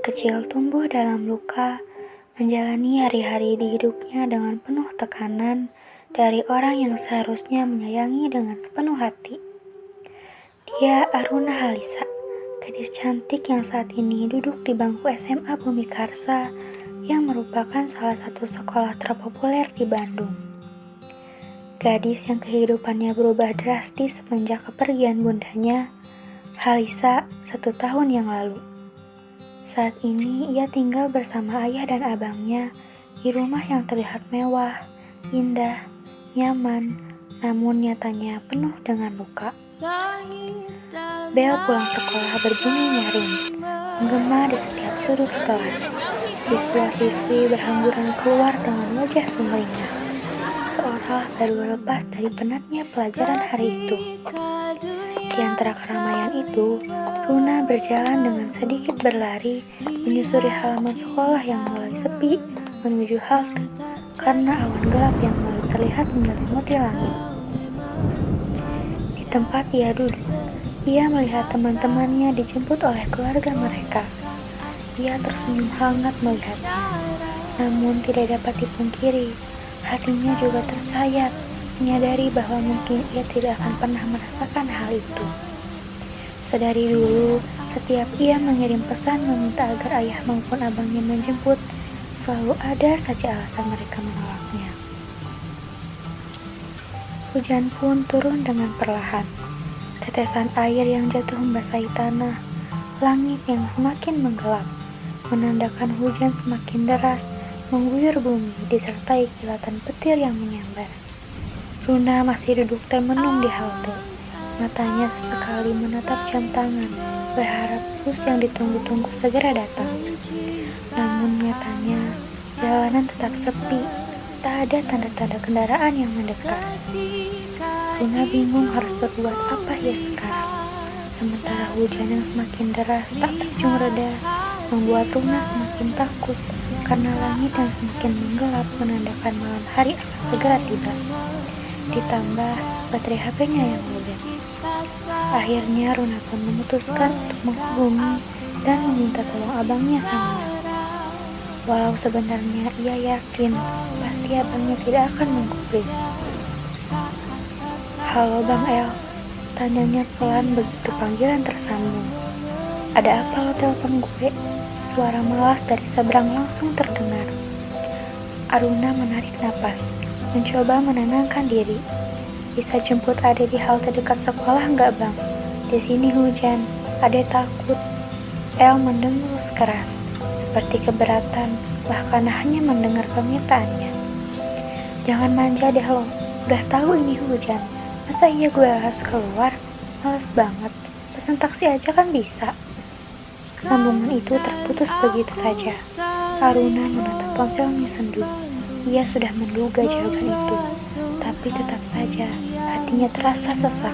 Adik kecil tumbuh dalam luka, menjalani hari-hari di hidupnya dengan penuh tekanan dari orang yang seharusnya menyayangi dengan sepenuh hati. Dia Aruna Halisa, gadis cantik yang saat ini duduk di bangku SMA Bumi Karsa yang merupakan salah satu sekolah terpopuler di Bandung. Gadis yang kehidupannya berubah drastis semenjak kepergian bundanya, Halisa, 1 tahun yang lalu. Saat ini ia tinggal bersama ayah dan abangnya di rumah yang terlihat mewah, indah, nyaman, namun nyatanya penuh dengan luka. Bel pulang sekolah berbunyi nyaring, menggema di setiap sudut kelas. Siswa-siswi berhamburan keluar dengan wajah sumringah, seolah baru lepas dari penatnya pelajaran hari itu. Di antara keramaian itu, Runa berjalan dengan sedikit berlari menyusuri halaman sekolah yang mulai sepi menuju halte karena awan gelap yang mulai terlihat menyelimuti langit. Di tempat ia duduk, ia melihat teman-temannya dijemput oleh keluarga mereka. Ia tersenyum hangat melihatnya, namun tidak dapat dipungkiri, hatinya juga tersayat, menyadari bahwa mungkin ia tidak akan pernah merasakan hal itu. Sedari dulu, setiap ia mengirim pesan meminta agar ayah maupun abangnya menjemput, selalu ada saja alasan mereka menolaknya. Hujan pun turun dengan perlahan. Tetesan air yang jatuh membasahi tanah, langit yang semakin menggelap, menandakan hujan semakin deras mengguyur bumi disertai kilatan petir yang menyambar. Runa masih duduk termenung di halte. Matanya sesekali menatap jam tangan, berharap bus yang ditunggu-tunggu segera datang. Namun nyatanya, jalanan tetap sepi, tak ada tanda-tanda kendaraan yang mendekat. Runa bingung harus berbuat apa ya sekarang. Sementara hujan yang semakin deras tak kunjung reda, membuat Runa semakin takut karena langit yang semakin menggelap menandakan malam hari akan segera tiba. Ditambah baterai HP-nya yang lowbat. Akhirnya Runa pun memutuskan untuk menghubungi dan meminta tolong abangnya Samuel. Walau sebenarnya ia yakin pasti abangnya tidak akan menggubris. "Halo Bang El," tanyanya pelan begitu panggilan tersambung. "Ada apa lo telepon gue?" Suara malas dari seberang langsung terdengar. Aruna menarik napas, mencoba menenangkan diri. "Bisa jemput Ade di halte dekat sekolah nggak Bang? Di sini hujan, Ade takut." El mendengus keras, seperti keberatan, bahkan hanya mendengar permintaannya. "Jangan manja deh lo, udah tahu ini hujan. Masa iya gue harus keluar? Males banget, pesan taksi aja kan bisa." Sambungan itu terputus begitu saja. Aruna menatap ponselnya sendu. Ia sudah menduga jawaban itu, tapi tetap saja hatinya terasa sesak.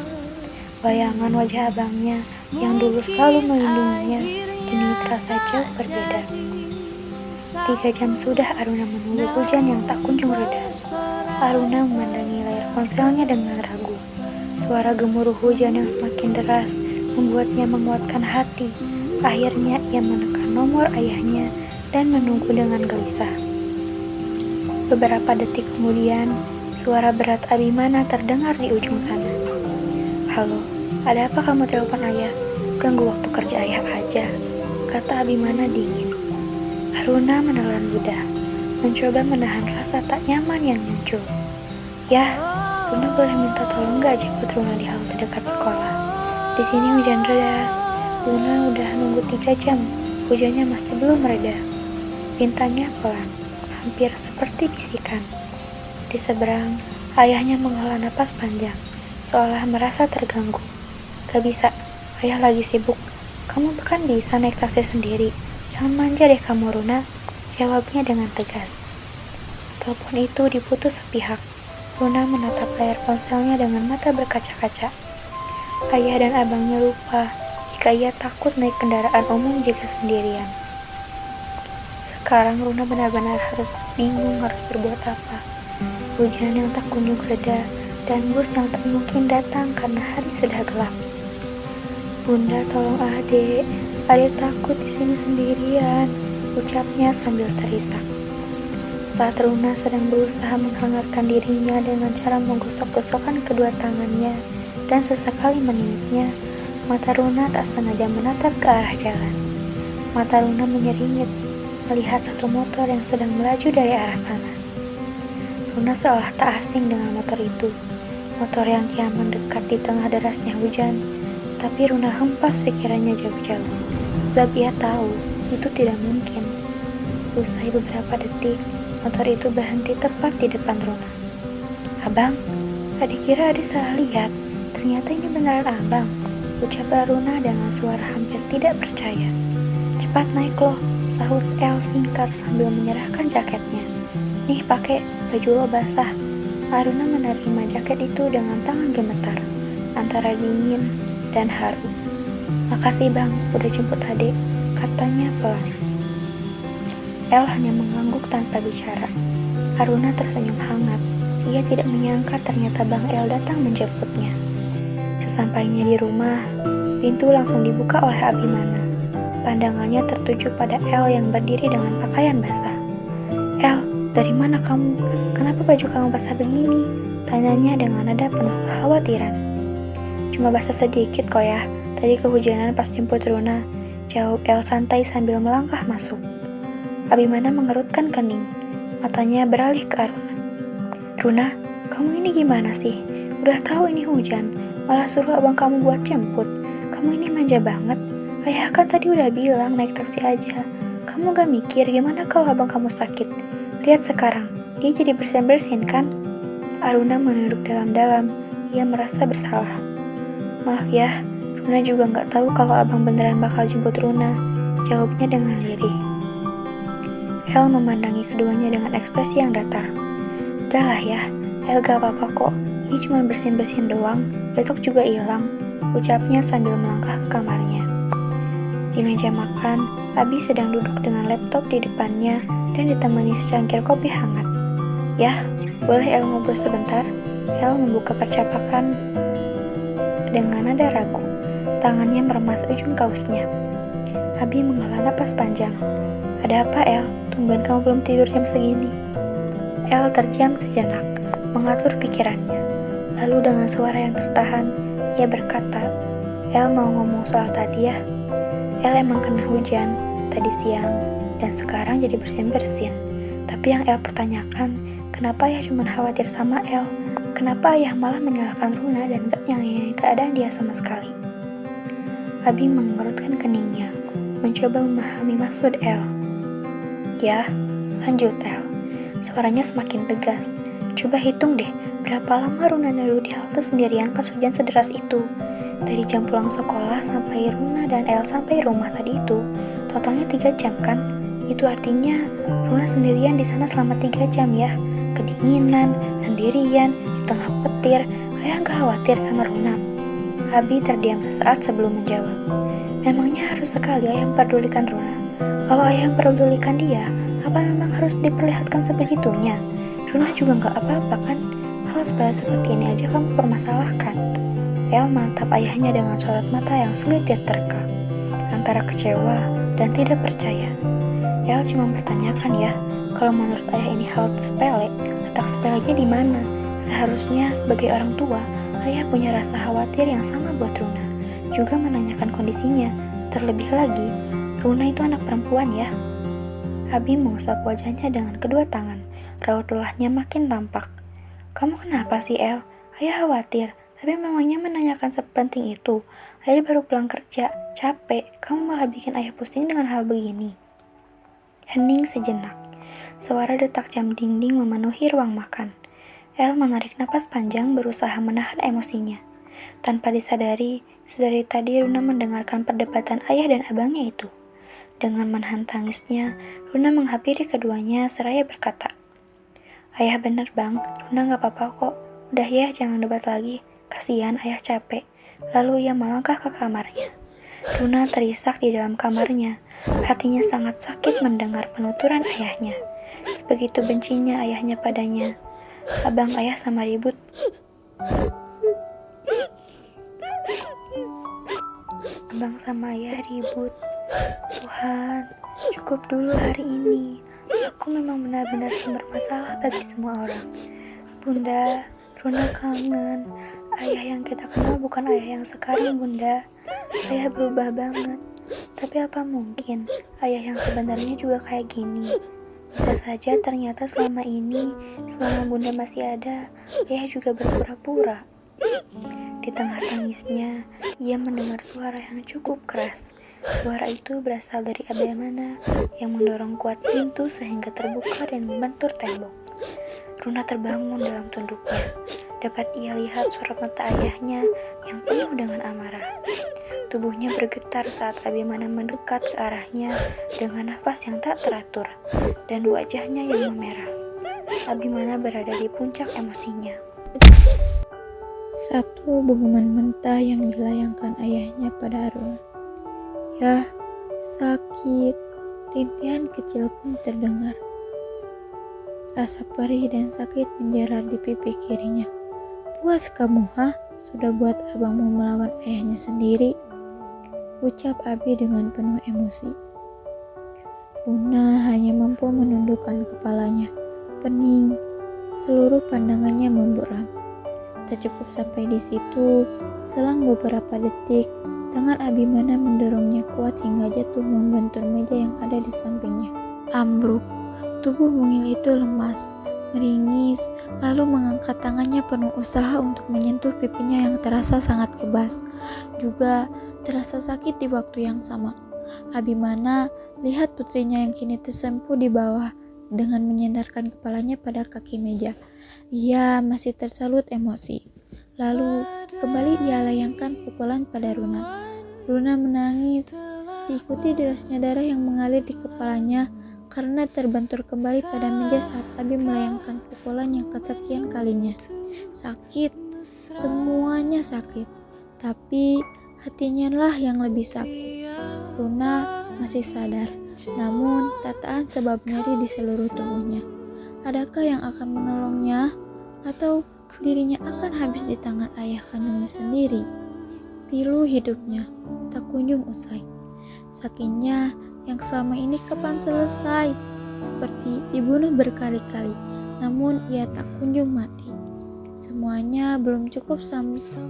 Bayangan wajah abangnya yang dulu selalu melindunginya kini terasa jauh berbeda. 3 jam sudah Aruna menunggu hujan yang tak kunjung reda. Aruna memandangi layar ponselnya dengan ragu. Suara gemuruh hujan yang semakin deras membuatnya menguatkan hati. Akhirnya ia menekan nomor ayahnya dan menunggu dengan gelisah. Beberapa detik kemudian, suara berat Abimana terdengar di ujung sana. "Halo, ada apa kamu telepon ayah? Ganggu waktu kerja ayah aja," kata Abimana dingin. Aruna menelan ludah, mencoba menahan rasa tak nyaman yang muncul. "Yah, Runa boleh minta tolong gak jemput Runa di halte dekat sekolah? Di sini hujan deras. Runa udah nunggu 3 jam, hujannya masih belum reda," pintanya pelan, hampir seperti bisikan. Di seberang, ayahnya menghela napas panjang, seolah merasa terganggu. "Gak bisa, ayah lagi sibuk. Kamu bahkan bisa naik taksi sendiri. Jangan manja deh kamu Runa," jawabnya dengan tegas. Telepon itu diputus sepihak. Runa menatap layar ponselnya dengan mata berkaca-kaca. Ayah dan abangnya lupa jika ia takut naik kendaraan umum jika sendirian. Sekarang Runa benar-benar harus bingung harus berbuat apa. Hujan yang tak kunjung reda dan bus yang tak mungkin datang karena hari sudah gelap. "Bunda tolong Ade," Ade takut di sini sendirian, ucapnya sambil terisak. Saat Runa sedang berusaha menghangatkan dirinya dengan cara menggosok-gosokkan kedua tangannya dan sesekali meniupnya, mata Runa tak sengaja menatap ke arah jalan. Mata Runa menyeringit melihat satu motor yang sedang melaju dari arah sana. Runa seolah tak asing dengan motor itu, motor yang kian mendekat di tengah derasnya hujan. Tapi Runa hempas pikirannya jauh-jauh, sebab ia tahu itu tidak mungkin. Usai beberapa detik, motor itu berhenti tepat di depan Runa. "Abang, adik kira adik salah lihat. Ternyata ini beneran abang," ucap Runa dengan suara hampir tidak percaya. "Cepat naik loh," sahut El singkat sambil menyerahkan jaketnya. "Nih pakai, baju lo basah." Aruna menerima jaket itu dengan tangan gemetar, antara dingin dan haru. "Makasih bang, udah jemput adik," katanya pelan. El hanya mengangguk tanpa bicara. Aruna tersenyum hangat. Ia tidak menyangka ternyata Bang El datang menjemputnya. Sesampainya di rumah, pintu langsung dibuka oleh Abimana. Pandangannya tertuju pada El yang berdiri dengan pakaian basah. "El, dari mana kamu? Kenapa baju kamu basah begini?" tanyanya dengan nada penuh kekhawatiran. "Cuma basah sedikit kok ya, tadi kehujanan pas jemput Runa," jawab El santai sambil melangkah masuk. Abimana mengerutkan kening, matanya beralih ke Aruna. "Runa, kamu ini gimana sih? Udah tahu ini hujan, malah suruh abang kamu buat jemput. Kamu ini manja banget. Ayah kan tadi udah bilang naik taksi aja. Kamu gak mikir gimana kalau abang kamu sakit? Lihat sekarang, dia jadi bersin-bersin kan?" Aruna menunduk dalam-dalam. Ia merasa bersalah. "Maaf ya, Runa juga gak tahu kalau abang beneran bakal jemput Runa," jawabnya dengan lirih. El memandangi keduanya dengan ekspresi yang datar. "Udahlah ya, El gak apa-apa kok. Ini cuma bersin-bersin doang, besok juga hilang," ucapnya sambil melangkah ke kamarnya. Di meja makan, Abi sedang duduk dengan laptop di depannya dan ditemani secangkir kopi hangat. "Ya, boleh El ngobrol sebentar?" El membuka percakapan dengan nada ragu. Tangannya meremas ujung kaosnya. Abi menghela napas panjang. "Ada apa El? Tumben kamu belum tidur jam segini." El terdiam sejenak, mengatur pikirannya. Lalu dengan suara yang tertahan, ia berkata, "El mau ngomong soal tadi ya. El emang kena hujan tadi siang dan sekarang jadi bersin-bersin. Tapi yang El pertanyakan, kenapa ayah cuma khawatir sama El? Kenapa ayah malah menyalahkan Runa dan gak nyayangin keadaan dia sama sekali?" Abi mengerutkan keningnya, mencoba memahami maksud El. "Ya, lanjut El." Suaranya semakin tegas. "Coba hitung deh, berapa lama Runa duduk di halte sendirian pas hujan sederas itu? Dari jam pulang sekolah sampai Runa dan El sampai rumah tadi itu, totalnya 3 jam kan? Itu artinya Runa sendirian di sana selama 3 jam ya. Kedinginan, sendirian, di tengah petir. Ayah gak khawatir sama Runa?" Abi terdiam sesaat sebelum menjawab. "Memangnya harus sekali ayah memperdulikan Runa? Kalau ayah memperdulikan dia, apa memang harus diperlihatkan sebegitunya? Runa juga gak apa-apa kan? Hal sepele seperti ini aja kamu permasalahkan." El menatap ayahnya dengan sorot mata yang sulit diterka, antara kecewa dan tidak percaya. El cuma bertanyakan ya, kalau menurut ayah ini hal sepele, letak sepelenya di mana? Seharusnya sebagai orang tua, ayah punya rasa khawatir yang sama buat Runa, juga menanyakan kondisinya. Terlebih lagi, Runa itu anak perempuan ya. Abi mengusap wajahnya dengan kedua tangan, raut lelahnya makin tampak. "Kamu kenapa sih El? Ayah khawatir, tapi memangnya menanyakan sepenting itu? Ayah baru pulang kerja, capek, kamu malah bikin ayah pusing dengan hal begini." Hening sejenak. Suara detak jam dinding memenuhi ruang makan. El menarik napas panjang berusaha menahan emosinya. Tanpa disadari, sedari tadi Runa mendengarkan perdebatan ayah dan abangnya itu. Dengan menahan tangisnya, Runa menghampiri keduanya seraya berkata, "Ayah bener bang, Runa gak apa-apa kok. Udah ya, jangan debat lagi. Kasihan ayah capek." Lalu ia melangkah ke kamarnya. Runa terisak di dalam kamarnya. Hatinya sangat sakit mendengar penuturan ayahnya. Sebegitu bencinya ayahnya padanya. Abang ayah sama ribut. Abang sama ayah ribut. Tuhan, cukup dulu hari ini. Aku memang benar-benar sumber masalah bagi semua orang. Bunda, Runa kangen. Ayah yang kita kenal bukan ayah yang sekarang, Bunda. Ayah berubah banget. Tapi apa mungkin ayah yang sebenarnya juga kayak gini? Bisa saja ternyata selama ini, selama Bunda masih ada, ayah juga berpura-pura. Di tengah tangisnya, ia mendengar suara yang cukup keras. Suara itu berasal dari Abimana yang mendorong kuat pintu sehingga terbuka dan membentur tembok. Runa terbangun dalam tunduknya. Dapat ia lihat sorot mata ayahnya yang penuh dengan amarah. Tubuhnya bergetar saat Abimana mendekat ke arahnya dengan nafas yang tak teratur dan wajahnya yang memerah. Abimana berada di puncak emosinya. Satu bunguman mentah yang dilayangkan ayahnya pada Aruna. Yah, sakit. Rintihan kecil pun terdengar. Rasa perih dan sakit menjerar di pipi kirinya. Puas kamu, Sudah buat abangmu melawan ayahnya sendiri, ucap Abi dengan penuh emosi. Runa hanya mampu menundukkan kepalanya. Pening, seluruh pandangannya memburam. Tak cukup sampai di situ, selang beberapa detik, tangan Abimana mendorongnya kuat hingga jatuh membentur meja yang ada di sampingnya. Ambruk, tubuh mungil itu lemas, meringis, lalu mengangkat tangannya penuh usaha untuk menyentuh pipinya yang terasa sangat kebas. Juga terasa sakit di waktu yang sama. Abimana lihat putrinya yang kini tersempuh di bawah dengan menyandarkan kepalanya pada kaki meja. Ia masih tersalut emosi. Lalu kembali ia layangkan pukulan pada Runa. Runa menangis, diikuti derasnya darah yang mengalir di kepalanya karena terbentur kembali pada meja saat Abi melayangkan pukulan yang kesekian kalinya. Sakit, semuanya sakit, tapi hatinya lah yang lebih sakit. Runa masih sadar, namun tak tahan sebab nyeri di seluruh tubuhnya. Adakah yang akan menolongnya, atau dirinya akan habis di tangan ayah kandungnya sendiri? Pilu hidupnya tak kunjung usai. Sakitnya yang selama ini kapan selesai? Seperti dibunuh berkali-kali, namun ia tak kunjung mati. Semuanya belum cukup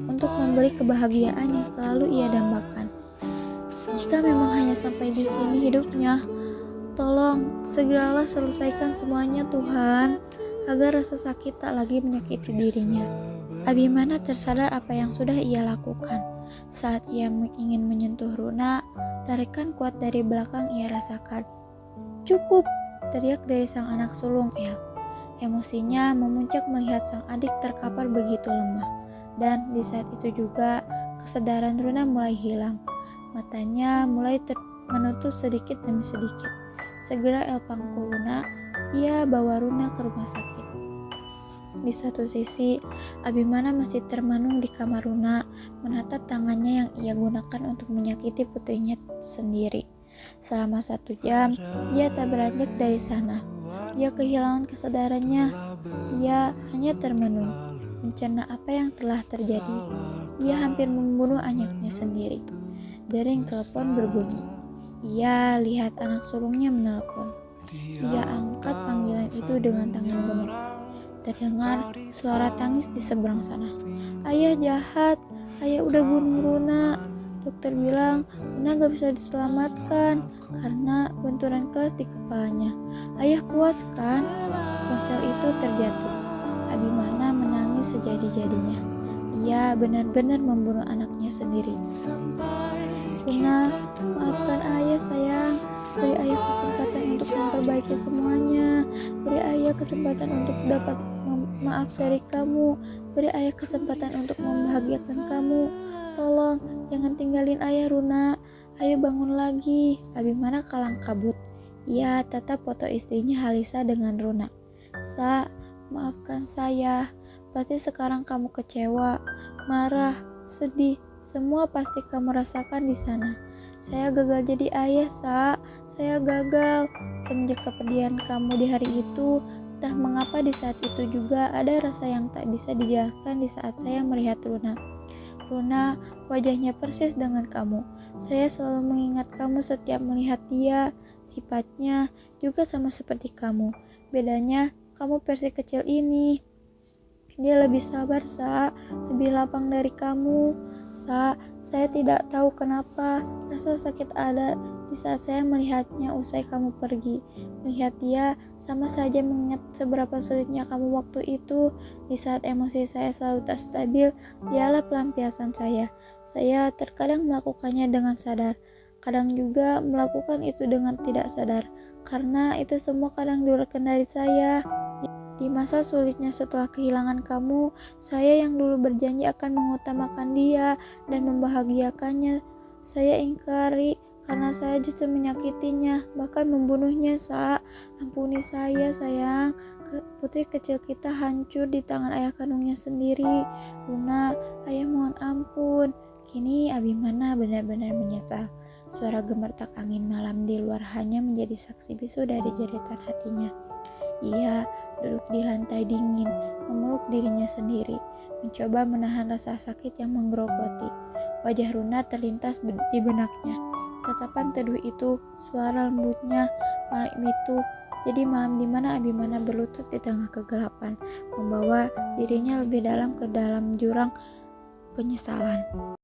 untuk memberi kebahagiaan yang selalu ia dambakan. Jika memang hanya sampai di sini hidupnya, tolong segeralah selesaikan semuanya Tuhan, agar rasa sakit tak lagi menyakiti dirinya. Abimana tersadar apa yang sudah ia lakukan. Saat ia ingin menyentuh Runa, tarikan kuat dari belakang ia rasakan. Cukup, teriak dari sang anak sulung El. Emosinya memuncak melihat sang adik terkapar begitu lemah. Dan di saat itu juga kesadaran Runa mulai hilang. Matanya mulai menutup sedikit demi sedikit. Segera El pangku Runa, ia bawa Runa ke rumah sakit. Di satu sisi, Abimana masih termanung di kamar Runa, menatap tangannya yang ia gunakan untuk menyakiti putrinya sendiri. Selama 1 jam, ia tak beranjak dari sana. Ia kehilangan kesadarannya. Ia hanya termenung, mencerna apa yang telah terjadi. Ia hampir membunuh anaknya sendiri. Dering telepon berbunyi. Ia lihat anak sulungnya menelpon. Ia angkat panggilan itu dengan tangan gemetar. Terdengar suara tangis di seberang sana. Ayah jahat, ayah udah bunuh Runa. Dokter bilang Runa gak bisa diselamatkan karena benturan keras di kepalanya. Ayah puas kan? Ponsel itu terjatuh. Abimana menangis sejadi-jadinya. Ia benar-benar membunuh anaknya sendiri. Runa, maafkan ayah sayang. Beri ayah kesempatan untuk memperbaiki semuanya. Beri ayah kesempatan untuk dapat maaf dari kamu. Beri ayah kesempatan untuk membahagiakan kamu. Tolong, jangan tinggalin ayah Runa. Ayo bangun lagi. Abimana kalang kabut. Ia tatap foto istrinya Halisa dengan Runa. Sa, maafkan saya. Pasti sekarang kamu kecewa, marah, sedih. Semua pasti kamu rasakan di sana. Saya gagal jadi ayah, Sa. Saya gagal. Semenjak kepergian kamu di hari itu, entah mengapa di saat itu juga ada rasa yang tak bisa dijelaskan di saat saya melihat Runa. Runa, wajahnya persis dengan kamu. Saya selalu mengingat kamu setiap melihat dia. Sifatnya juga sama seperti kamu. Bedanya, kamu versi kecil ini. Dia lebih sabar, Sa. Lebih lapang dari kamu. Sa, saya tidak tahu kenapa rasa sakit ada di saat saya melihatnya usai kamu pergi. Melihat dia sama saja mengingat seberapa sulitnya kamu waktu itu. Di saat emosi saya selalu tak stabil, dialah pelampiasan saya. Saya terkadang melakukannya dengan sadar, kadang juga melakukan itu dengan tidak sadar, karena itu semua kadang di luar kendali saya. Di masa sulitnya setelah kehilangan kamu, saya yang dulu berjanji akan mengutamakan dia dan membahagiakannya, saya ingkari karena saya justru menyakitinya, bahkan membunuhnya. Sa, ampuni saya sayang. Putri kecil kita hancur di tangan ayah kandungnya sendiri. Luna, ayah mohon ampun. Kini Abimana benar-benar menyesal. Suara gemertak angin malam di luar hanya menjadi saksi bisu dari jeritan hatinya. Ia duduk di lantai dingin, memeluk dirinya sendiri, mencoba menahan rasa sakit yang menggerogoti. Wajah Runa terlintas di benaknya. Tatapan teduh itu, suara lembutnya, malam itu jadi malam di mana Abimana berlutut di tengah kegelapan, membawa dirinya lebih dalam ke dalam jurang penyesalan.